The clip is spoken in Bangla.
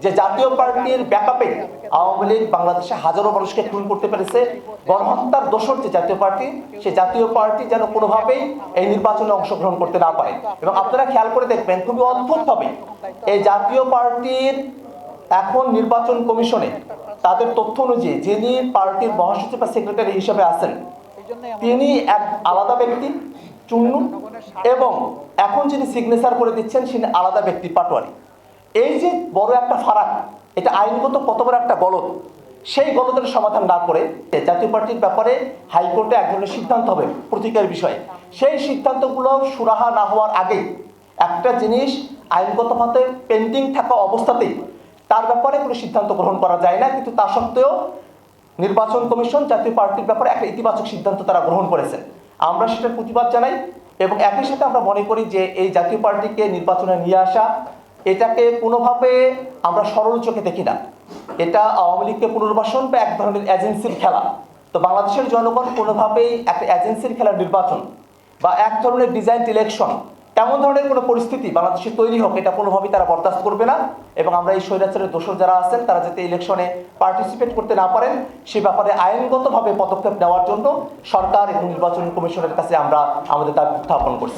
যে জাতীয় পার্টির ব্যাকআপে আওয়ামী লীগ বাংলাদেশে হাজারো মানুষকে খুন করতে পেরেছে। গণহত্যার দোষর যে জাতীয় পার্টি, সেই জাতীয় পার্টি যেন কোনোভাবেই এই নির্বাচনে অংশগ্রহণ করতে না পারে। এবং আপনারা খেয়াল করে দেখবেন খুবই অদ্ভুতভাবে এই জাতীয় পার্টির এখন নির্বাচন কমিশনে তাদের তথ্য অনুযায়ী যিনি পার্টির মহাসচিব বা সেক্রেটারি হিসেবে আছেন তিনি এক আলাদা ব্যক্তি চুন্নু, এবং এখন যিনি সিগনেচার করে দিচ্ছেন তিনি আলাদা ব্যক্তি পাটোয়ারি। এই যে বড় একটা ফারাক, এটা আইনগত কত বড় একটা গলদ, সেই গলদের সমাধান না করে জাতীয় পার্টির ব্যাপারে হাইকোর্টে এক ধরনের সিদ্ধান্ত হবে প্রতীকের বিষয়ে। সেই সিদ্ধান্তগুলো সুরাহা না হওয়ার আগেই একটা জিনিস আইনগতভাবে পেন্ডিং থাকা অবস্থাতেই তার ব্যাপারে কোনো সিদ্ধান্ত গ্রহণ করা যায় না। কিন্তু তা সত্ত্বেও নির্বাচন কমিশন জাতীয় পার্টির ব্যাপারে একটা ইতিবাচক সিদ্ধান্ত তারা গ্রহণ করেছেন। আমরা সেটার প্রতিবাদ জানাই এবং একই সাথে আমরা মনে করি যে এই জাতীয় পার্টিকে নির্বাচনে নিয়ে আসা, এটাকে কোনোভাবে আমরা সরল চোখে দেখি না। এটা আওয়ামী লীগকে পুনর্বাসন বা এক ধরনের এজেন্সির খেলা। তো বাংলাদেশের জনগণ কোনোভাবেই একটা এজেন্সির খেলার নির্বাচন বা এক ধরনের ডিজাইন ইলেকশন, এমন ধরনের কোনো পরিস্থিতি বাংলাদেশে তৈরি হোক, এটা কোনোভাবেই তারা বরদাস্ত করবে না। এবং আমরা এই স্বৈরাচারের দোষর যারা আছেন তারা যাতে ইলেকশনে পার্টিসিপেট করতে না পারেন সে ব্যাপারে আইনগতভাবে পদক্ষেপ নেওয়ার জন্য সরকার এবং নির্বাচন কমিশনের কাছে আমরা আমাদের দাবি উত্থাপন করছি।